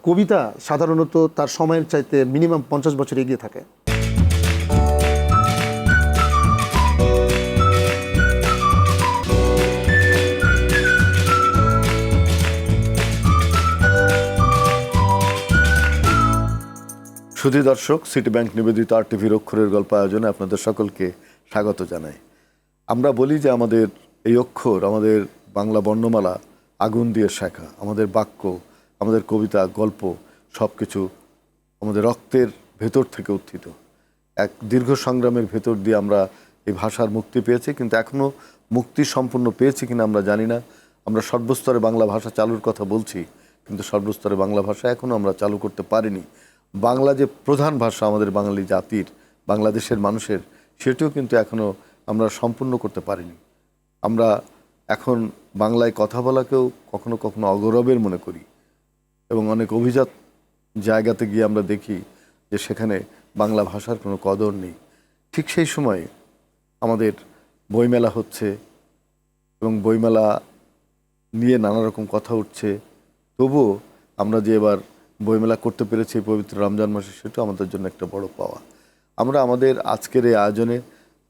কবিতা সাধারণত তার সময়ের চাইতে মিনিমাম 50 বছর এগিয়ে থাকে। সুধী দর্শক, সিটি ব্যাংক নিবেদিত আরটিভির অক্ষরের গল্প আয়োজনে আপনাদের সকলকে স্বাগত জানাই। আমরা বলি যে আমাদের এই অক্ষর, আমাদের বাংলা বর্ণমালা আগুন দিয়ে শেখা, আমাদের বাক্য, আমাদের কবিতা, গল্প সব কিছু আমাদের রক্তের ভেতর থেকে উত্থিত। এক দীর্ঘ সংগ্রামের ভেতর দিয়ে আমরা এই ভাষার মুক্তি পেয়েছি, কিন্তু এখনও মুক্তি সম্পূর্ণ পেয়েছি কিনা আমরা জানি না। আমরা সর্বস্তরে বাংলা ভাষা চালুর কথা বলছি, কিন্তু সর্বস্তরে বাংলা ভাষা এখনও আমরা চালু করতে পারিনি। বাংলা যে প্রধান ভাষা আমাদের বাঙালি জাতির, বাংলাদেশের মানুষের, সেটিও কিন্তু এখনও আমরা সম্পূর্ণ করতে পারিনি। আমরা এখন বাংলায় কথা বলাকেও কখনো কখনো অগৌরবের মনে করি, এবং অনেক অভিজাত জায়গাতে গিয়ে আমরা দেখি যে সেখানে বাংলা ভাষার কোনো কদর নেই। ঠিক সেই সময়ে আমাদের বইমেলা হচ্ছে এবং বইমেলা নিয়ে নানা রকম কথা উঠছে, তবুও আমরা যে এবার বইমেলা করতে পেরেছি পবিত্র রমজান মাসে, সেটাও আমাদের জন্য একটা বড় পাওয়া। আমরা আমাদের আজকের এই আয়োজনে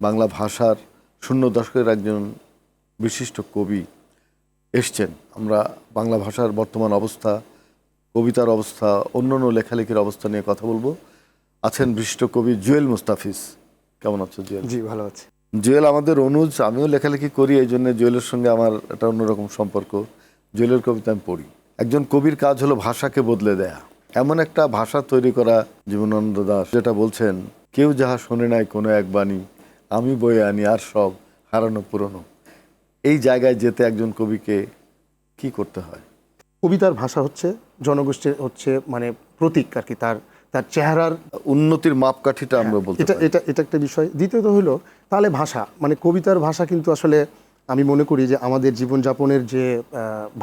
বাংলা ভাষার শূন্য দশকের একজন বিশিষ্ট কবি এসছেন। আমরা বাংলা ভাষার বর্তমান অবস্থা, কবিতার অবস্থা, অন্যান্য লেখালেখির অবস্থা নিয়ে কথা বলবো। আছেন বিশিষ্ট কবি জুয়েল মুস্তাফিজ। কেমন আছো জুয়েল? জি, ভালো আছে। জুয়েল আমাদের অনুজ, আমিও লেখালেখি করি, এই জন্য জুয়েলের সঙ্গে আমার একটা অন্যরকম সম্পর্ক। জুয়েলের কবিতা আমি পড়ি। একজন কবির কাজ হলো ভাষাকে বদলে দেয়া, এমন একটা ভাষা তৈরি করা। জীবনানন্দ দাশ যেটা বলছেন, কেউ যাহা শোনে নাই কোনো এক বাণী, আমি বয়ে আনি আর সব হারানো পুরনো। এই জায়গায় যেতে একজন কবিকে কি করতে হয়? কবিতার ভাষা হচ্ছে জনগোষ্ঠীর হচ্ছে মানে প্রতীক আর কি, তার তার চেহারার উন্নতির মাপকাঠিটা আমরা বলতে এটা পারি। এটা এটা একটা বিষয়। দ্বিতীয়ত হলো তাহলে ভাষা, মানে কবিতার ভাষা কিন্তু আসলে আমি মনে করি যে আমাদের জীবনযাপনের যে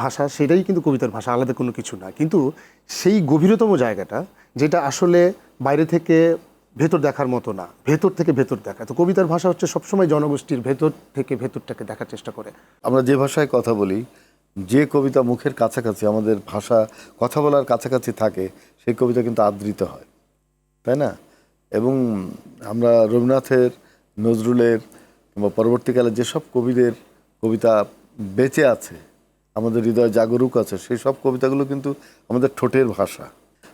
ভাষা, সেটাই কিন্তু কবিতার ভাষা, আলাদা কোনো কিছু না। কিন্তু সেই গভীরতম জায়গাটা যেটা আসলে বাইরে থেকে ভেতর দেখার মতো না, ভেতর থেকে ভেতর দেখা। তো কবিতার ভাষা হচ্ছে সবসময় জনগোষ্ঠীর ভেতর থেকে ভেতরটাকে দেখার চেষ্টা করে। আমরা যে ভাষায় কথা বলি, যে কবিতা মুখের কাছাকাছি, আমাদের ভাষা কথা বলার কাছাকাছি থাকে, সেই কবিতা কিন্তু আদৃত হয়, তাই না? এবং আমরা রবীন্দ্রনাথের, নজরুলের কিংবা পরবর্তীকালে যেসব কবিদের কবিতা বেঁচে আছে, আমাদের হৃদয় জাগরুক আছে, সেই সব কবিতাগুলো কিন্তু আমাদের ঠোঁটের ভাষা।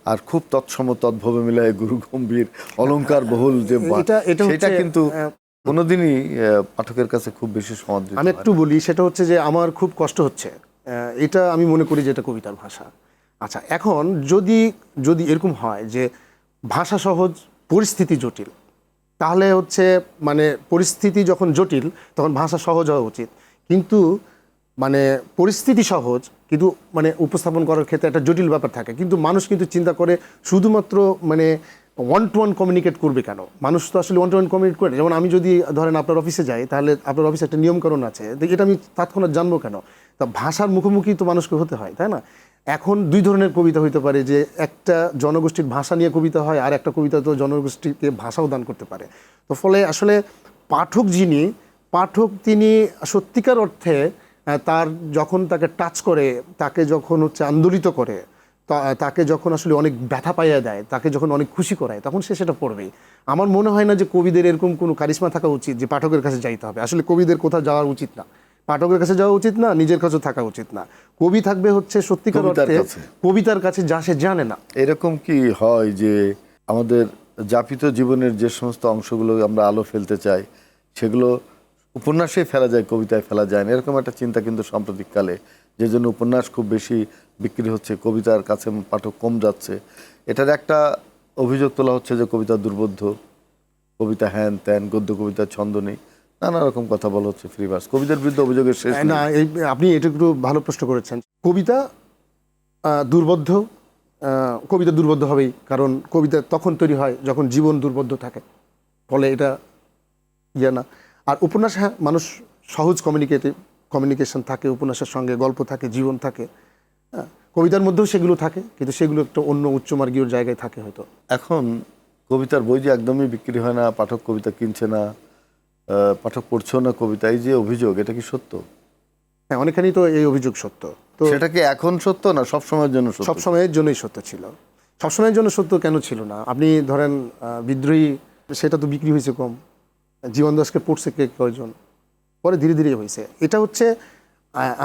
আর খুব তৎসম তদ্ভবে মিলায় গুরু গম্ভীর অলংকার বহুল যে সেটা কিন্তু কোনোদিনই পাঠকের কাছে খুব বেশি সমাদৃত। আমি একটু বলি, সেটা হচ্ছে যে আমার খুব কষ্ট হচ্ছে, এটা আমি মনে করি যে এটা কবিতার ভাষা। আচ্ছা, এখন যদি যদি এরকম হয় যে ভাষা সহজ, পরিস্থিতি জটিল, তাহলে হচ্ছে মানে পরিস্থিতি যখন জটিল তখন ভাষা সহজ হওয়া উচিত। কিন্তু মানে পরিস্থিতি সহজ, কিন্তু মানে উপস্থাপন করার ক্ষেত্রে একটা জটিল ব্যাপার থাকে। কিন্তু মানুষ কিন্তু চিন্তা করে শুধুমাত্র মানে ওয়ান টু ওয়ান কমিউনিকেট করবে কেন? মানুষ তো আসলে ওয়ান টু ওয়ান কমিউনিকেট করে। যেমন আমি যদি ধরেন আপনার অফিসে যাই, তাহলে আপনার অফিসে একটা নিয়মকানুন আছে, এটা আমি তৎক্ষণাৎ জানবো কেন? তা ভাষার মুখোমুখি তো মানুষকে হতে হয়, তাই না? এখন দুই ধরনের কবিতা হইতে পারে, যে একটা জনগোষ্ঠীর ভাষা নিয়ে কবিতা হয়, আর একটা কবিতা তো জনগোষ্ঠীকে ভাষাও দান করতে পারে। তো ফলে আসলে পাঠক তিনি সত্যিকার অর্থে তার যখন তাকে টাচ করে, তাকে যখন হচ্ছে আন্দোলিত করে, তাকে যখন আসলে অনেক ব্যথা পাইয়া দেয়, তাকে যখন অনেক খুশি করায়, তখন সে সেটা পড়বেই। আমার মনে হয় না যে কবিদের এরকম কোনো কারিশমা থাকা উচিত যে পাঠকের কাছে যাইতে হবে। আসলে কবিদের কোথাও যাওয়া উচিত না, পাঠকের কাছে যাওয়া উচিত না, নিজের কাছেও থাকা উচিত না। কবি থাকবে হচ্ছে সত্যিকার অর্থে কবিতার কাছে, যা সে জানে না। এরকম কি হয় যে আমাদের যাপিত জীবনের যে সমস্ত অংশগুলো আমরা আলো ফেলতে চাই, সেগুলো উপন্যাসে ফেলা যায়, কবিতায় ফেলা যায় না, এরকম একটা চিন্তা কিন্তু সাম্প্রতিককালে, যে জন্য উপন্যাস খুব বেশি বিক্রি হচ্ছে, কবিতার কাছে পাঠক কম যাচ্ছে। এটার একটা অভিযোগ তোলা হচ্ছে যে কবিতা দুর্বোধ্য, কবিতা হ্যান ত্যান, গদ্য কবিতার ছন্দ নেই, নানা রকম কথা বলা হচ্ছে। ফ্রিভার্স কবিদের বিরুদ্ধে অভিযোগের শেষ না, আপনি এটা একটু ভালো প্রশ্ন করেছেন। কবিতা দুর্বোধ্য, কবিতা দুর্বোধ্য হবেই, কারণ কবিতা তখন তৈরি হয় যখন জীবন দুর্বোধ্য থাকে, ফলে এটা ইয়ে না। আর উপন্যাস, হ্যাঁ, মানুষ সহজ কমিউনিকেশন থাকে, উপন্যাসের সঙ্গে গল্প থাকে, জীবন থাকে। হ্যাঁ, কবিতার মধ্যেও সেগুলো থাকে, কিন্তু সেগুলো একটা অন্য উচ্চমার্গীয় জায়গায় থাকে হয়তো। এখন কবিতার বই যে একদমই বিক্রি হয় না, পাঠক কবিতা কিনছে না, পাঠক পড়ছেও না কবিতা, এই যে অভিযোগ, এটা কি সত্য? হ্যাঁ, অনেকখানি তো এই অভিযোগ সত্য। তো সেটা কি এখন সত্য না সব সময়ের জন্য সত্য? সব সময়ের জন্যই সত্য ছিল। সব সময়ের জন্য সত্য কেন ছিল না? আপনি ধরেন বিদ্রোহী, সেটা তো বিক্রি হয়েছে কম, জীবন দাসকে পড়ছে কে কয়জন, পরে ধীরে ধীরে হয়েছে। এটা হচ্ছে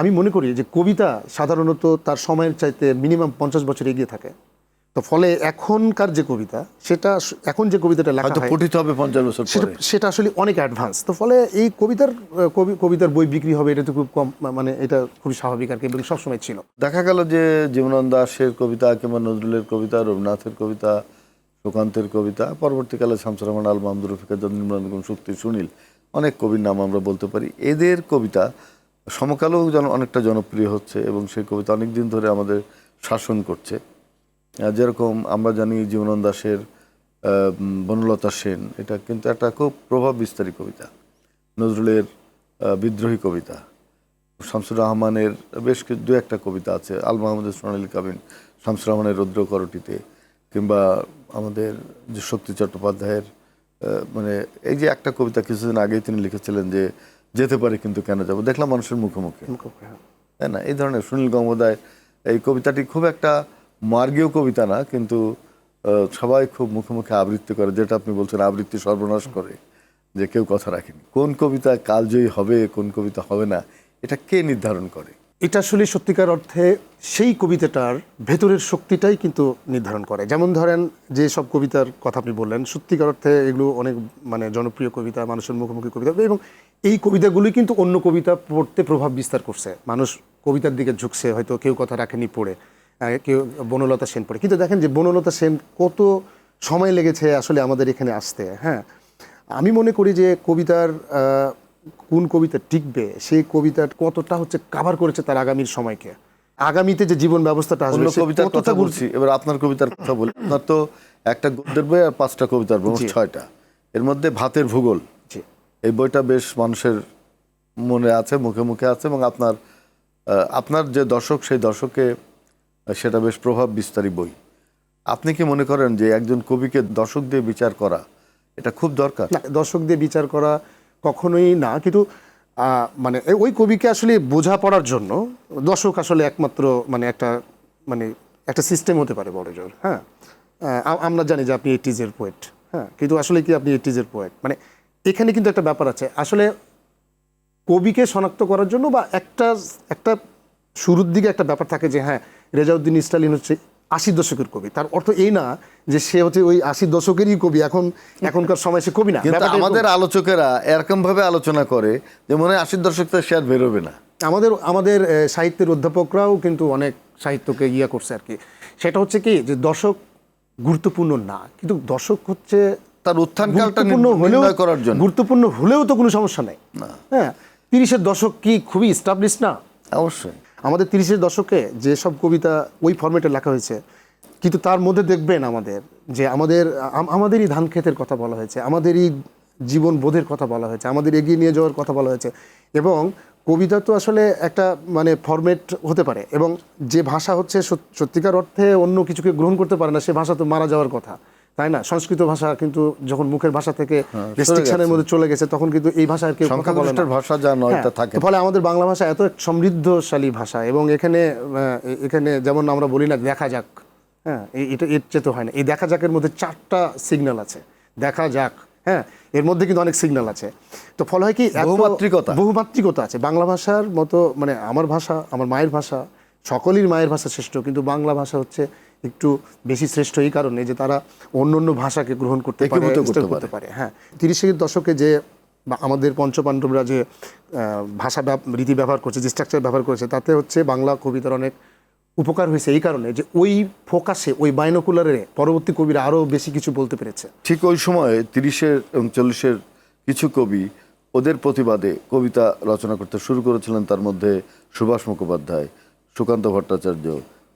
আমি মনে করি যে কবিতা সাধারণত তার সময়ের চাইতে মিনিমাম 50 বছর এগিয়ে থাকে। তো ফলে এখনকার যে কবিতা, সেটা এখন যে কবিতাটা লেখা হয়তো হয় পঠিত হবে 50 বছর সেটা পরে। সেটা আসলে অনেক অ্যাডভান্স। তো ফলে এই কবিতার বই বিক্রি হবে, এটা তো খুব কম, মানে এটা খুবই স্বাভাবিক আর কি, এবং সবসময় ছিল। দেখা গেল যে জীবনানন্দ দাশের কবিতা কিংবা নজরুলের কবিতা, রবীন্দ্রনাথের কবিতা, সুকান্তের কবিতা, পরবর্তীকালে শামসুর রহমান আল মাহমুদুর রফিকের ইমরান বেগম শক্তি, সুনীল, অনেক কবির নাম আমরা বলতে পারি। এদের কবিতা সমকালেও অনেকটা জনপ্রিয় হচ্ছে এবং সেই কবিতা অনেক দিন ধরে আমাদের শাসন করছে। যেরকম আমরা জানি জীবনানন্দ দাশের বনলতা সেন, এটা কিন্তু একটা খুব প্রভাব বিস্তারী কবিতা। নজরুলের বিদ্রোহী কবিতা, শামসুর রহমানের বেশ দু একটা কবিতা আছে, আল মাহমুদের সোনালী কাবিন, শামসুর রহমানের রৌদ্র করটিতে, কিংবা আমাদের যে শক্তি চট্টোপাধ্যায়ের মানে এই যে একটা কবিতা কিছুদিন আগেই তিনি লিখেছিলেন যে যেতে পারে কিন্তু কেন যাবো, দেখলাম মানুষের মুখে মুখে, তাই না? এই ধরনের সুনীল গঙ্গোপাধ্যায় এই কবিতাটি খুব একটা মার্গীয় কবিতা না, কিন্তু সবাই খুব মুখে মুখে আবৃত্তি করে, যেটা আপনি বলছেন আবৃত্তি সর্বনাশ করে, যে কেউ কথা রাখেনি। কোন কবিতা কালজয়ী হবে, কোন কবিতা হবে না, এটা কে নির্ধারণ করে? এটা আসলে সত্যিকার অর্থে সেই কবিতাটার ভেতরের শক্তিটাই কিন্তু নির্ধারণ করে। যেমন ধরেন যে সব কবিতার কথা আপনি বললেন, সত্যিকার অর্থে এগুলো অনেক মানে জনপ্রিয় কবিতা, মানুষের মুখোমুখি কবিতা, এবং এই কবিতাগুলোই কিন্তু অন্য কবিতা পড়তে প্রভাব বিস্তার করছে। মানুষ কবিতার দিকে ঝুঁকছে, হয়তো কেউ কথা রাখেনি পড়ে, কেউ বনলতা সেন পড়ে। কিন্তু দেখেন যে বনলতা সেন কত সময় লেগেছে আসলে আমাদের এখানে আসতে। হ্যাঁ, আমি মনে করি যে কবিতার কোন কবিতা টিকবে, সেই কবিতার কতটা হচ্ছে কাভার করেছে তার আগামীর সময়কে, আগামীতে যে জীবন ব্যবস্থাটা আসবে। অন্য কবিতার কথা বলছি, এবার আপনার কবিতার কথা বলি। আপনার তো একটা গদ্যের বই আর 5টা কবিতার বই, 6টা। এর মধ্যে ভাতের ভূগোল, এই বইটা বেশ মানুষের মনে আছে, মুখে মুখে আছে, এবং আপনার যে দর্শক, সেই দর্শকে সেটা বেশ প্রভাব বিস্তারী বই। আপনি কি মনে করেন যে একজন কবিকে দর্শক দিয়ে বিচার করা এটা খুব দরকার? না, দর্শক দিয়ে বিচার করা কখনোই না, কিন্তু মানে ওই কবিকে আসলে বোঝাপড়ার জন্য দর্শক আসলে একমাত্র মানে একটা সিস্টেম হতে পারে বড় জোর। হ্যাঁ, আমরা জানি যে আপনি 80s-এর পোয়েট, হ্যাঁ, কিন্তু আসলে কি আপনি 80s-এর পোয়েট? মানে এখানে কিন্তু একটা ব্যাপার আছে, আসলে কবিকে শনাক্ত করার জন্য বা একটা শুরুর দিকে একটা ব্যাপার থাকে যে হ্যাঁ, রেজাউদ্দিন স্টালিন হচ্ছে 80 দশকের কবি। তার অর্থ এই না যে সে হচ্ছে ওই 80 দশকেরই কবি, এখনকার সময় সে কবি না। কিন্তু আমাদের আলোচকেরা এরকম ভাবে আলোচনা করে যে মনে হয় 80 দশক তো সে আর বেরোবে না। আমাদের সাহিত্যের অধ্যাপকরাও কিন্তু অনেক সাহিত্যকে ইয়া করছে আর কি। সেটা হচ্ছে কি যে দর্শক গুরুত্বপূর্ণ না, কিন্তু দর্শক হচ্ছে তার উত্থানকালটা নির্ণয় করার জন্য গুরুত্বপূর্ণ হলেও তো কোনো সমস্যা নেই। হ্যাঁ, 30-এর দশক কি খুবই এস্টাবলিশ না? অবশ্যই। আমাদের 30-এর দশকে যে সব কবিতা ওই ফরম্যাটে লেখা হয়েছে, কিন্তু তার মধ্যে দেখবেন যে আমাদেরই ধান ক্ষেতের কথা বলা হয়েছে, আমাদেরই জীবন বোধের কথা বলা হয়েছে, আমাদের এগিয়ে নিয়ে যাওয়ার কথা বলা হয়েছে। এবং কবিতা তো আসলে একটা মানে ফরম্যাট হতে পারে, এবং যে ভাষা হচ্ছে সত্যিকার অর্থে অন্য কিছুকে গ্রহণ করতে পারে না, সে ভাষা তো মারা যাওয়ার কথা, তাই না? সংস্কৃত ভাষা কিন্তু যখন মুখের ভাষা থেকে রেস্ট্রিকশনের মধ্যে চলে গেছে, তখন কিন্তু এই ভাষার কেউ কথা বলে না। ভাষা যা নয় তা থাকে। ফলে আমাদের বাংলা ভাষা এত সমৃদ্ধশালী ভাষা, এবং এখানে যেমন আমরা বলি না দেখা যাক, হ্যাঁ, এটা এর চেয়ে তো হয় না। এই দেখা যাকের মধ্যে 4টা সিগন্যাল আছে, দেখা যাক, হ্যাঁ, এর মধ্যে কিন্তু অনেক সিগন্যাল আছে। তো ফলে হয় কি বহুমাত্রিকতা আছে বাংলা ভাষার মতো। মানে আমার ভাষা, আমার মায়ের ভাষা, সকলের মায়ের ভাষা শ্রেষ্ঠ, কিন্তু বাংলা ভাষা হচ্ছে একটু বেশি শ্রেষ্ঠ এই কারণে যে তারা অন্য ভাষাকে গ্রহণ করতে পারে। হ্যাঁ, 30-এর দশকে যে আমাদের পঞ্চপাণ্ডবরা যে ভাষা রীতি ব্যবহার করছে, যে স্ট্রাকচার ব্যবহার করেছে, তাতে হচ্ছে বাংলা কবিতার অনেক উপকার হয়েছে এই কারণে যে ওই ফোকাসে, ওই বাইনোকুলারে পরবর্তী কবিরা আরও বেশি কিছু বলতে পেরেছে। ঠিক ওই সময় 30-এর এবং 40-এর কিছু কবি ওদের প্রতিবাদে কবিতা রচনা করতে শুরু করেছিলেন। তার মধ্যে সুভাষ মুখোপাধ্যায়, সুকান্ত ভট্টাচার্য,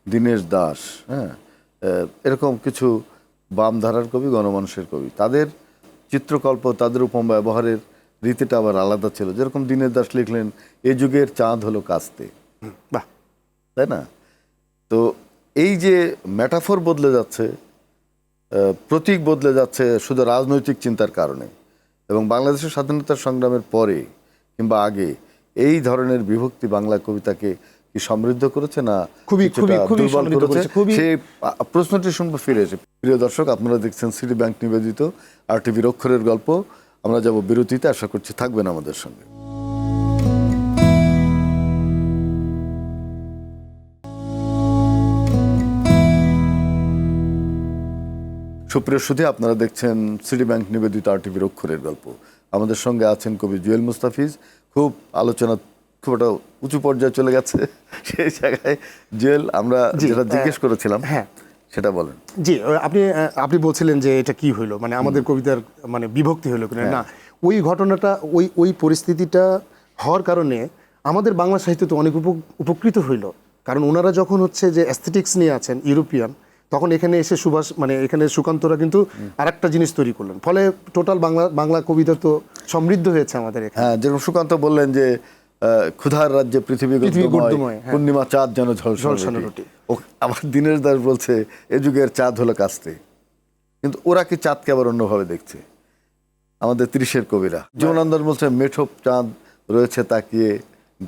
দীনেশ দাস, হ্যাঁ, এরকম কিছু বামধারার কবি, গণমানুষের কবি। তাদের চিত্রকল্প, তাদের উপমা ব্যবহারের রীতিটা আবার আলাদা ছিল। যেরকম দীনেশ দাস লিখলেন, এ যুগের চাঁদ হলো কাস্তে, বাহ, তাই না? তো এই যে মেটাফোর বদলে যাচ্ছে, প্রতীক বদলে যাচ্ছে শুধু রাজনৈতিক চিন্তার কারণে, এবং বাংলাদেশের স্বাধীনতার সংগ্রামের পরে কিংবা আগে এই ধরনের বিভক্তি বাংলা কবিতাকে কি সমৃদ্ধ করেছে না খুবই কিছুটা খুবই দুর্বল সমৃদ্ধ করেছে? করেছে, খুবই। সেই প্রশ্নটি শুনবো ফিরে এসে। প্রিয় দর্শক, আপনারা দেখছেন সিটি ব্যাংক নিবেদিত RTVর অক্ষরের গল্প। আমরা যাব বিরতিতে, আশা করছি থাকবেন আমাদের সঙ্গে। সুপ্রিয় সুধী, আপনারা দেখছেন সিটি ব্যাংক নিবেদিত RTVর অক্ষরের গল্প। আমাদের সঙ্গে আছেন কবি জুয়েল মুস্তাফিজ। খুব আলোচনা খুব একটা উঁচু পর্যায়ে চলে গেছে, সেই জায়গায় জুয়েল আমরা যেটা জিজ্ঞেস করেছিলাম হ্যাঁ সেটা বলেন। জি, আপনি বলছিলেন যে এটা কি হইলো, মানে আমাদের কবিতার মানে বিভক্তি হইলো কিনা। না, ওই ঘটনাটা, ওই পরিস্থিতিটা হওয়ার কারণে আমাদের বাংলা সাহিত্য তো অনেক উপকৃত হইলো। কারণ ওনারা যখন হচ্ছে যে অ্যাস্থেটিক্স নিয়ে আছেন ইউরোপিয়ান, তখন এখানে এসে সুভাষ মানে এখানে সুকান্তরা কিন্তু আরেকটা জিনিস তৈরি করলেন, ফলে টোটাল বাংলা কবিতা তো সমৃদ্ধ হয়েছে আমাদের এখানে। হ্যাঁ, যেরকম সুকান্ত বললেন যে ক্ষুধার রাজ্যে পৃথিবী গদ্যময়, হ্যাঁ। পূর্ণিমা চাঁদ যেন ঝলসানো রুটি। ও আবার দিনের দাস বলছে এ যুগের চাঁদ হলো কাস্তে। কিন্তু ওরা কি চাঁদকে আবার অন্যভাবে দেখছে, আমাদের 30-এর কবিরা। জীবনানন্দ বলছে মেঠো চাঁদ রয়েছে তাকিয়ে,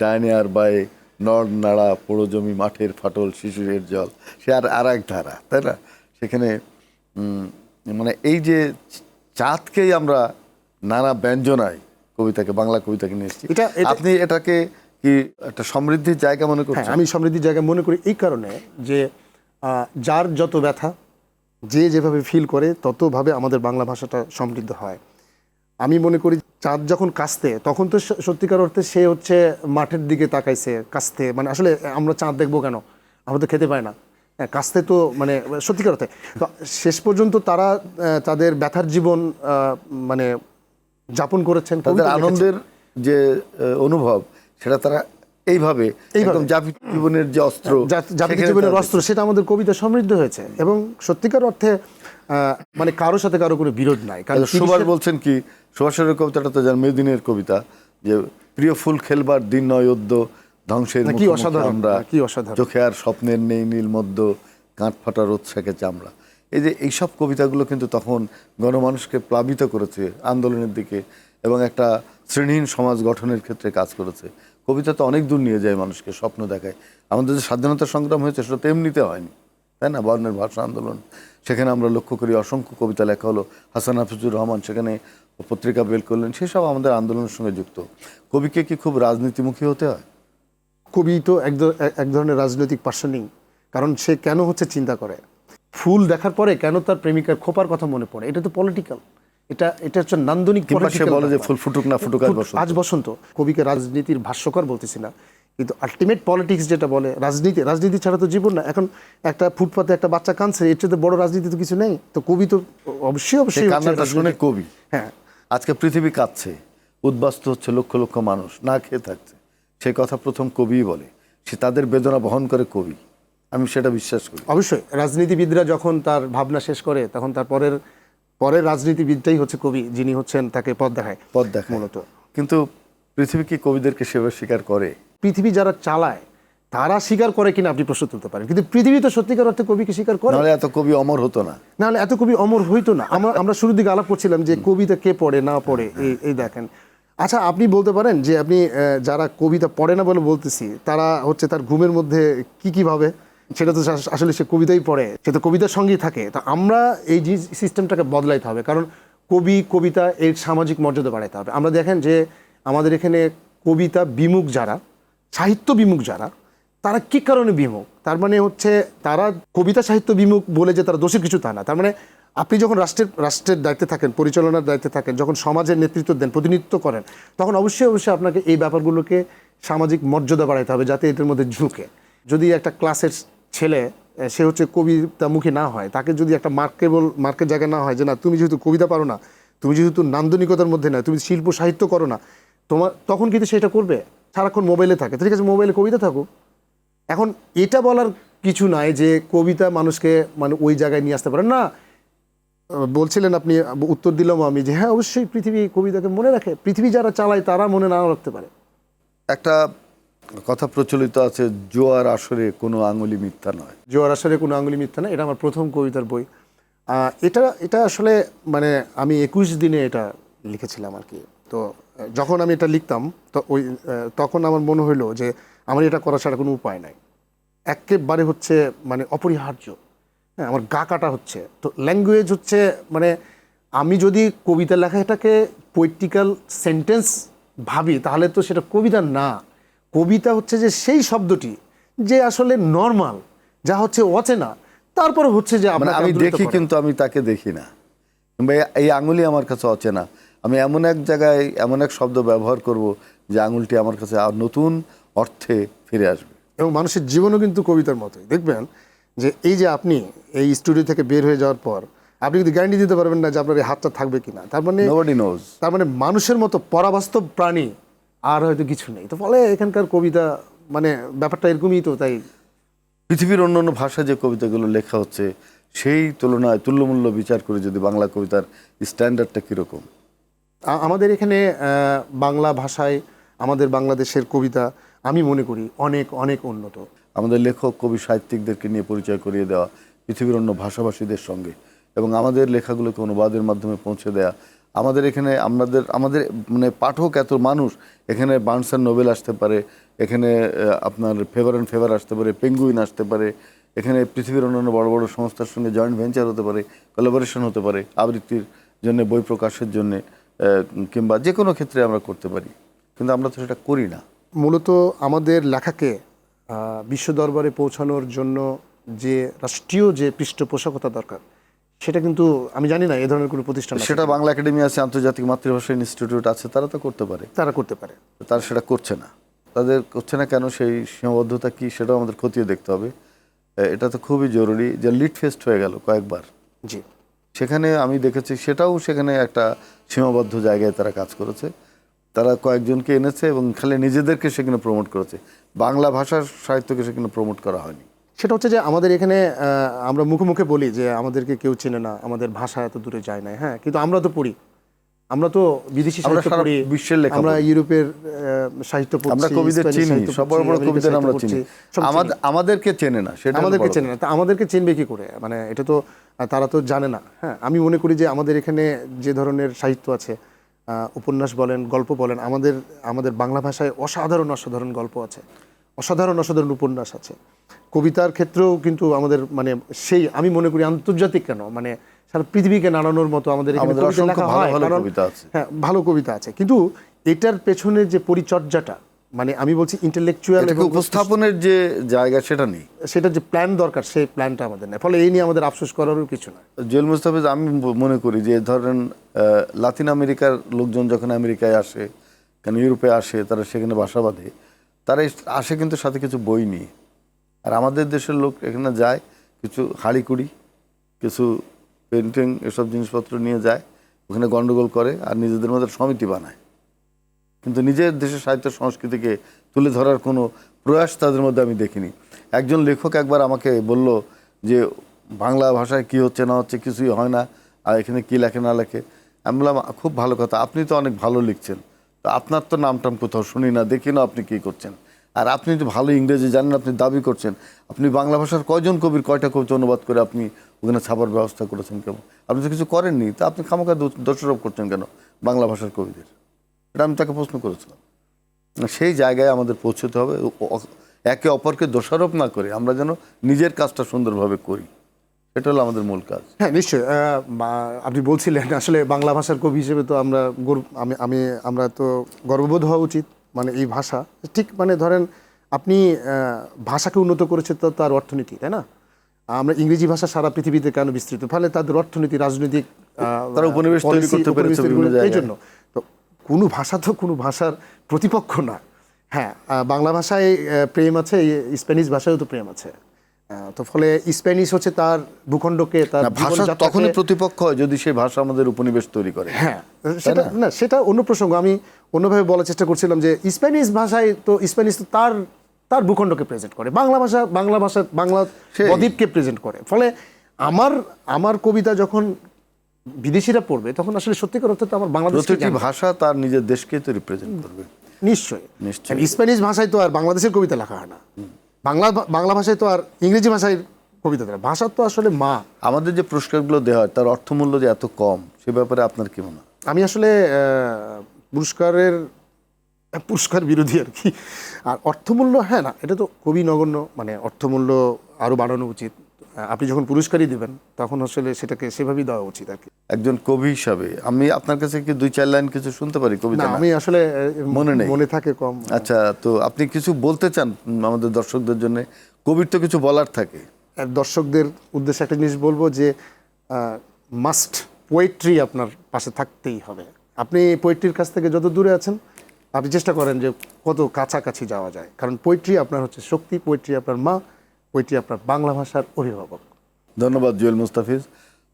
ডায়নিয়ার বায়ে নড় নাড়া পোড়ো জমি, মাঠের ফাটল শিশুরের জল। সে আর এক ধারা, তাই না? সেখানে মানে এই যে চাঁদকেই আমরা নানা ব্যঞ্জনায় কবিতাকে, বাংলা কবিতাকে নিয়ে এসেছি। আপনি এটাকে কি একটা সমৃদ্ধির জায়গা মনে করছেন? হ্যাঁ, আমি সমৃদ্ধির জায়গা মনে করি এই কারণে যে যার যত ব্যথা, যে যেভাবে ফিল করে ততভাবে আমাদের বাংলা ভাষাটা সমৃদ্ধ হয়। আমি মনে করি চাঁদ যখন কাস্তে, তখন তো সত্যিকার অর্থে সে হচ্ছে মাঠের দিকে তাকাইছে কাস্তে, মানে আসলে আমরা চাঁদ দেখবো কেন, আমরা তো খেতে পাই না। হ্যাঁ, কাস্তে তো মানে সত্যিকার অর্থে তো শেষ পর্যন্ত তারা তাদের ব্যথার জীবন মানে যাপন করেছেন। তাদের আনন্দের যে অনুভব, সেটা তারা এইভাবে একদম জাতি জীবনের যে অস্ত্র, জাতি জীবনের অস্ত্র, সেটা আমাদের কবিতা সমৃদ্ধ হয়েছে। এবং সত্যিকার অর্থে মানে কারোর সাথে কারো কোনো বিরোধ নাই। কারণ সুভাষ বলছেন কি, সুভাষের কবিতাটা তো যার মেদিনের কবিতা, যে প্রিয় ফুল খেলবার দিন নয় অদ্য, ধ্বংসের কি অসাধারণ, আমরা কি অসাধারণ। চোখে আর স্বপ্নের নেই নীল মধ্য, কাঁট ফাটা রোদ শেখে চামড়া। এই যে এইসব কবিতাগুলো কিন্তু তখন গণমানুষকে প্লাবিত করেছে আন্দোলনের দিকে, এবং একটা শ্রেণীহীন সমাজ গঠনের ক্ষেত্রে কাজ করেছে। কবিতা তো অনেক দূর নিয়ে যায় মানুষকে, স্বপ্ন দেখায়। আমাদের যে স্বাধীনতা সংগ্রাম হয়েছে সেটা তো এমনিতে হয়নি, তাই না? বর্ণের ভাষা আন্দোলন, সেখানে আমরা লক্ষ্য করি অসংখ্য কবিতা লেখা হলো। হাসান হাফিজুর রহমান সেখানে পত্রিকা বের করলেন, সেসব আমাদের আন্দোলনের সঙ্গে যুক্ত। কবিকে কি খুব রাজনীতিমুখী হতে হয়? কবি তো এক ধরনের রাজনৈতিক পার্সনিং। কারণ সে কেন হচ্ছে চিন্তা করে, ফুল দেখার পরে কেন তার প্রেমিকার খোপার কথা মনে পড়ে, এটা তো পলিটিক্যাল। এটা হচ্ছে নান্দনিক। সে বলে যে ফুল ফুটুক না ফুটুক আজ বসন্ত। কবিকে রাজনীতির ভাষ্যকর বলতেছি না, কিন্তু আলটিমেট পলিটিক্স যেটা বলে, রাজনীতি ছাড়া তো জীবন না। এখন একটা ফুটপাতে একটা বাচ্চা কাঁদছে, এর চেয়ে বড় রাজনীতি তো কিছু নেই। তো কবি তো অবশ্যই কান্নাটা শুনে কবি। হ্যাঁ, আজকে পৃথিবী কাঁদছে, উদ্বাস্ত হচ্ছে লক্ষ লক্ষ মানুষ, না খেয়ে থাকছে, সেই কথা প্রথম কবিই বলে। সে তাদের বেদনা বহন করে কবি, আমি সেটা বিশ্বাস করি। অবশ্যই রাজনীতিবিদরা যখন তার ভাবনা শেষ করে, তখন তার পরের রাজনীতিবিদটাই হচ্ছে কবি, যিনি হচ্ছেন তাকে পথ দেখায় মূলত। কিন্তু পৃথিবী কি কবিদেরকে সেভাবে স্বীকার করে? পৃথিবী যারা চালায় তারা স্বীকার করে কিনা আপনি প্রশ্ন তুলতে পারেন, কিন্তু পৃথিবী তো সত্যিকার অর্থে কবিকে স্বীকার করে। নাহলে এত কবি অমর হতো না, নাহলে এত কবি অমর হইতো না। আমরা শুরুর দিকে আলাপ করছিলাম যে কবিতা কে পড়ে না পড়ে, এই দেখেন। আচ্ছা, আপনি বলতে পারেন যে আপনি যারা কবিতা পড়ে না বলে বলতেছি, তারা হচ্ছে তার ঘুমের মধ্যে কি ভাবে, সেটা তো আসলে সে কবিতাই পড়ে, সে তো কবিতার সঙ্গেই থাকে। তা আমরা এই যে সিস্টেমটাকে বদলাইতে হবে, কারণ কবিতা এর সামাজিক মর্যাদা বাড়াইতে হবে। আমরা দেখেন যে আমাদের এখানে কবিতা বিমুখ যারা, সাহিত্য বিমুখ যারা, তারা কি কারণে বিমুখ? তার মানে হচ্ছে তারা কবিতা সাহিত্য বিমুখ বলে যে তারা দোষের কিছু তা না। তার মানে আপনি যখন রাষ্ট্রের দায়িত্বে থাকেন, পরিচালনার দায়িত্বে থাকেন, যখন সমাজের নেতৃত্ব দেন, প্রতিনিধিত্ব করেন, তখন অবশ্যই আপনাকে এই ব্যাপারগুলোকে সামাজিক মর্যাদা বাড়াইতে হবে, যাতে এদের মধ্যে ঝুঁকে। যদি একটা ক্লাসের ছেলে সে হচ্ছে কবিতামুখী না হয়, তাকে যদি একটা মার্কের জায়গা না হয় যে না, তুমি যেহেতু কবিতা পারো না, তুমি যেহেতু নান্দনিকতার মধ্যে না, তুমি শিল্প সাহিত্য করো না, তখন কিন্তু সেটা করবে। সারাক্ষণ মোবাইলে থাকে, ঠিক আছে, মোবাইলে কবিতা থাকুক। এখন এটা বলার কিছু নাই যে কবিতা মানুষকে মানে ওই জায়গায় নিয়ে আসতে পারে না। বলছিলেন আপনি, উত্তর দিলাম আমি যে হ্যাঁ, অবশ্যই পৃথিবী কবিতাকে মনে রাখে। পৃথিবী যারা চালায় তারা মনে নাও রাখতে পারে। একটা কথা প্রচলিত আছে, জোয়ার আসরে কোনো আঙুলি মিথ্যা নয়। জোয়ার আসরে কোনো আঙুলি মিথ্যা নয়, এটা আমার প্রথম কবিতার বই। এটা আসলে মানে আমি 21 দিনে এটা লিখেছিলাম আর কি। তো যখন আমি এটা লিখতাম, তো তখন আমার মনে হইলো যে আমার এটা করা ছাড়া কোনো উপায় নাই, একেবারে হচ্ছে মানে অপরিহার্য। হ্যাঁ, আমার গা কাটা হচ্ছে। তো ল্যাঙ্গুয়েজ হচ্ছে মানে আমি যদি কবিতা লেখাটাকে পোয়েটিক্যাল সেন্টেন্স ভাবি তাহলে তো সেটা কবিতা না। কবিতা হচ্ছে যে সেই শব্দটি যে আসলে নর্মাল, যা হচ্ছে অচেনা, তারপরে হচ্ছে যে মানে আপনাকে আমি আন্দোলিত দেখি করে। কিন্তু আমি তাকে দেখি না, কিংবা এই আঙুলই আমার কাছে অচেনা। আমি এমন এক জায়গায় এমন এক শব্দ ব্যবহার করব যে আঙুলটি আমার কাছে আর নতুন অর্থে ফিরে আসবে। এবং মানুষের জীবনও কিন্তু কবিতার মতোই। দেখবেন যে এই যে আপনি এই স্টুডিও থেকে বের হয়ে যাওয়ার পর আপনি কিন্তু গ্যারান্টি দিতে পারবেন না যে আপনার এই হাতটা থাকবে কিনা। তার মানে Nobody knows. মানুষের মতো পরাবাস্তব প্রাণী আর হয়তো কিছু নেই। তো ফলে এখানকার কবিতা মানে ব্যাপারটা এরকমই। তো তাই পৃথিবীর অন্যান্য ভাষায় যে কবিতাগুলো লেখা হচ্ছে সেই তুলনায় তুল্যমূল্য বিচার করে যদি বাংলা কবিতার স্ট্যান্ডার্ডটা কীরকম? আমাদের এখানে বাংলা ভাষায় আমাদের বাংলাদেশের কবিতা আমি মনে করি অনেক অনেক উন্নত। আমাদের লেখক কবি সাহিত্যিকদেরকে নিয়ে পরিচয় করিয়ে দেওয়া পৃথিবীর অন্য ভাষাভাষীদের সঙ্গে, এবং আমাদের লেখাগুলোকে অনুবাদের মাধ্যমে পৌঁছে দেওয়া। আমাদের এখানে আমাদের মানে পাঠক এত মানুষ, এখানে বার্নস অ্যান্ড নোবেল আসতে পারে, এখানে আপনার ফেভার অ্যান্ড ফেভার আসতে পারে, পেঙ্গুইন আসতে পারে, এখানে পৃথিবীর অন্যান্য বড় বড় সংস্থার সঙ্গে জয়েন্ট ভেঞ্চার হতে পারে, কোলাবোরেশন হতে পারে, আবৃত্তির জন্য, বই প্রকাশের জন্যে, কিংবা যে কোনো ক্ষেত্রে আমরা করতে পারি, কিন্তু আমরা তো সেটা করি না। মূলত আমাদের লেখাকে বিশ্ব দরবারে পৌঁছানোর জন্য যে রাষ্ট্রীয় যে পৃষ্ঠপোষকতা দরকার সেটা কিন্তু আমি জানি না এ ধরনের কোনো প্রতিষ্ঠান আছে সেটা কিনা। বাংলা একাডেমি আছে, আন্তর্জাতিক মাতৃভাষা ইনস্টিটিউট আছে, তারা তো করতে পারে, তারা করতে পারে। তারা সেটা করছে না। তাদের করছে না কেন, সেই সীমাবদ্ধতা কি সেটাও আমাদের খতিয়ে দেখতে হবে। এটা তো খুবই জরুরি। যে লিড ফেস্ট হয়ে গেল কয়েকবার, জি, সেখানে আমি দেখেছি সেটাও সেখানে একটা সীমাবদ্ধ জায়গায় তারা কাজ করেছে। তারা কয়েকজনকে এনেছে এবং খালি নিজেদেরকে সেখানে প্রমোট করেছে, বাংলা ভাষার সাহিত্যকে সেখানে প্রমোট করা হয়নি। সেটা হচ্ছে যে আমাদের এখানে আমরা মুখে মুখে বলি যে আমাদেরকে কেউ চেনে না, আমাদের ভাষা এত দূরে যায় না। হ্যাঁ, কিন্তু আমরা তো পড়ি, আমরা তো বিদেশি সাহিত্য সারা পড়ি, বিশ্বের লেখা আমরা পড়ি। ইউরোপের সাহিত্য পড়ছি, আমরা কবিদের স্প্যানিশ চিনি, সাহিত্য সব বড় পড়ছি, বড় আমেরিকান কবিদের সাহিত্য আমরা পড়ছি, চিনি, সব চিনি। আমাদেরকে চেনে না, সেটা আমাদেরকে বড় চেনে না। তা আমাদেরকে চিনবে কি করে? মানে এটা তো তারা তো জানে না। হ্যাঁ, আমি মনে করি যে আমাদের এখানে যে ধরনের সাহিত্য আছে, উপন্যাস বলেন, গল্প বলেন, আমাদের বাংলা ভাষায় অসাধারণ অসাধারণ গল্প আছে, অসাধারণ অসাধারণ উপন্যাস আছে। কবিতার ক্ষেত্রেও কিন্তু আমাদের মানে সেই আমি মনে করি আন্তর্জাতিক কেন মানে সারা পৃথিবীকে নাড়ানোর মতো আমাদের এখানে আমাদের কবিতা অসংখ্য লেখা ভালো হয়। ভালো কারণ কবিতা আছে। হ্যাঁ, ভালো কবিতা আছে, কিন্তু এটার পেছনে যে পরিচর্যাটা মানে আমি বলছি ইন্টেলেকচুয়াল এটাকে উপস্থাপনের যে জায়গা সেটা নেই। সেটা যে প্ল্যান দরকার সেই প্ল্যানটা আমাদের নেই। ফলে এই নিয়ে আমাদের আফসোস করারও কিছু না। জুয়েল মুস্তাফিজ, আমি মনে করি যে ধরেন লাতিন আমেরিকার লোকজন যখন আমেরিকায় আসে, কেন ইউরোপে আসে, তারা সেখানে বাসা বাঁধে, তারা আসে কিন্তু সাথে কিছু বই নিয়ে। আর আমাদের দেশের লোক এখানে যায় কিছু হাঁড়িকুড়ি, কিছু পেন্টিং, এসব জিনিসপত্র নিয়ে যায়, ওখানে গন্ডগোল করে আর নিজেদের মধ্যে সমিতি বানায়, কিন্তু নিজের দেশের সাহিত্য সংস্কৃতিকে তুলে ধরার কোনো প্রয়াস তাদের মধ্যে আমি দেখিনি। একজন লেখক একবার আমাকে বলল যে বাংলা ভাষায় কি হচ্ছে না হচ্ছে কিছুই হয় না, আর এখানে কি লেখে না লেখে। আমি বললাম খুব ভালো কথা, আপনি তো অনেক ভালো লিখছেন, তো আপনার তো নামটাম কোথাও শুনি না, দেখি না আপনি কী করছেন। আর আপনি তো ভালো ইংরেজি জানেন, আপনি দাবি করছেন আপনি বাংলা ভাষার কয়জন কবির কয়টা কবিতা অনুবাদ করে আপনি ওখানে ছাপার ব্যবস্থা করেছেন, কেমন আপনি তো কিছু করেননি, তা আপনি খামোখা দোষারোপ করছেন কেন বাংলা ভাষার কবিদের? এটা আমি তাকে প্রশ্ন করেছিলাম। সেই জায়গায় আমাদের পৌঁছতে হবে, একে অপরকে দোষারোপ না করে আমরা যেন নিজের কাজটা সুন্দরভাবে করি, সেটা হলো আমাদের মূল কাজ। হ্যাঁ, নিশ্চয়ই। আপনি বলছিলেন আসলে বাংলা ভাষার কবি হিসেবে তো আমরা আমরা তো গর্ববোধ হওয়া উচিত। মানে এই ভাষা ঠিক মানে ধরেন আপনি ভাষাকে উন্নত করেছে তো তার অর্থনীতি, তাই না? আমরা ইংরেজি ভাষা সারা পৃথিবীতে কেন বিস্তৃত, ফলে তাদের অর্থনীতি, রাজনৈতিক তারা উপনিবেশ তৈরি করতে পেরেছে বিভিন্ন জায়গায়। এই জন্য তো কোনো ভাষা তো কোনো ভাষার প্রতিপক্ষ না। হ্যাঁ, বাংলা ভাষায় প্রেম আছে, স্প্যানিশ ভাষায়ও তো প্রেম আছে। তো ফলে স্প্যানিশ হচ্ছে তার ভূখণ্ডকে, তার ভাষা তখনই প্রতিপক্ষ হয় যদি সেই ভাষা আমাদের উপনিবেশ তৈরি করে। হ্যাঁ, সেটা না, সেটা অন্য প্রসঙ্গ। আমি অন্যভাবে বলার চেষ্টা করছিলাম যে স্প্যানিশ ভাষায় তো স্প্যানিশ তো তার ভূখণ্ডকে প্রেজেন্ট করে, বাংলা বাংলা বদ্বীপকে প্রেজেন্ট করে। ফলে আমার কবিতা যখন বিদেশিরা পড়বে তখন আসলে সত্যিকার অর্থে তো আমার বাংলাদেশের প্রতিটি ভাষা তার নিজের দেশকে তো রিপ্রেজেন্ট করবে। নিশ্চয়ই। নিশ্চয়ই। স্প্যানিশ ভাষায় তো আর বাংলাদেশের কবিতা লেখা হয় না, বাংলা ভাষায় তো আর ইংরেজি ভাষায় কবিতা দেয়। ভাষা তো আসলে মা। আমাদের যে পুরস্কারগুলো দেওয়া হয় তার অর্থমূল্য যে এত কম, সে ব্যাপারে আপনার কি মনে হয়? আমি আসলে পুরস্কারের পুরস্কার বিরোধী আর কি। আর অর্থমূল্য, হ্যাঁ, না, এটা তো খুবই নগণ্য, মানে অর্থমূল্য আরও বাড়ানো উচিত। আপনি যখন পুরস্কারই দেবেন তখন আসলে সেটাকে সেভাবেই দেওয়া উচিত আর কি। একজন কবি হিসাবে আমি আপনার কাছে কি 2-4 লাইন কিছু শুনতে পারি না, কবিতা? আমি আসলে মনে নেই। মনে থাকে কম। আচ্ছা, তো আপনি কিছু বলতে চান আমাদের দর্শকদের জন্য? কবির তো কিছু বলার থাকে। আর দর্শকদের উদ্দেশ্যে একটা জিনিস বলবো যে মাস্ট পোয়েট্রি আপনার পাশে থাকতেই হবে। আপনি পোয়েট্রির কাছ থেকে যত দূরে আছেন আপনি চেষ্টা করেন যে কত কাছাকাছি যাওয়া যায়, কারণ পোয়েট্রি আপনার হচ্ছে শক্তি, পোয়েট্রি আপনার মা, পোয়েট্রি আপনার বাংলা ভাষার অভিভাবক। ধন্যবাদ জুয়েল মুস্তাফিজ।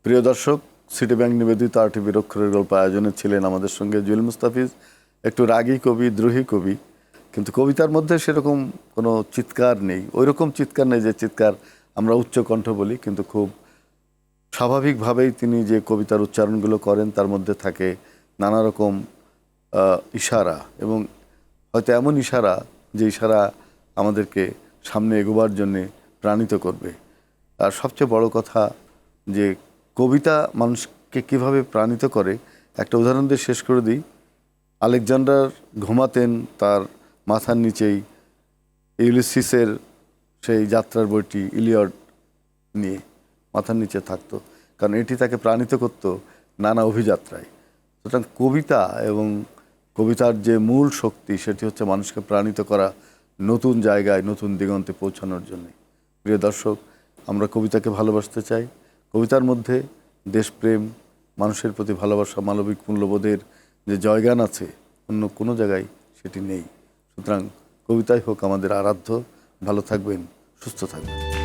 প্রিয় দর্শক, সিটি ব্যাংক নিবেদিত আরটিভির অক্ষরের গল্প আয়োজনে ছিলেন আমাদের সঙ্গে জুয়েল মুস্তাফিজ। একটু রাগী কবি, দ্রোহী কবি, কিন্তু কবিতার মধ্যে সেরকম কোনো চিৎকার নেই, ওই রকম চিৎকার নেই যে চিৎকার আমরা উচ্চ কণ্ঠ বলি, কিন্তু খুব স্বাভাবিকভাবেই তিনি যে কবিতার উচ্চারণগুলো করেন তার মধ্যে থাকে নানা রকম ইশারা, এবং হয়তো এমন ইশারা যে ইশারা আমাদেরকে সামনে এগোবার জন্যে প্রাণিত করবে। আর সবচেয়ে বড় কথা যে কবিতা মানুষকে কিভাবে প্রাণিত করে, একটা উদাহরণ দিয়ে শেষ করে দিই। আলেকজান্ডার ঘুমাতেন তার মাথার নিচেই ইউলিসিসের সেই যাত্রার বইটি ইলিয়ড নিয়ে মাথার নিচে থাকতো, কারণ এটি তাকে প্রাণিত করত নানা অভিযাত্রায়। সুতরাং কবিতা এবং কবিতার যে মূল শক্তি সেটি হচ্ছে মানুষকে প্রাণিত করা, নতুন জায়গায় নতুন দিগন্তে পৌঁছানোর জন্য। প্রিয় দর্শক, আমরা কবিতাকে ভালোবাসতে চাই। কবিতার মধ্যে দেশপ্রেম, মানুষের প্রতি ভালোবাসা, মানবিক মূল্যবোধের যে জয়গান আছে, অন্য কোনো জায়গায় সেটি নেই। সুতরাং কবিতাই হোক আমাদের আরাধ্য। ভালো থাকবেন, সুস্থ থাকবেন।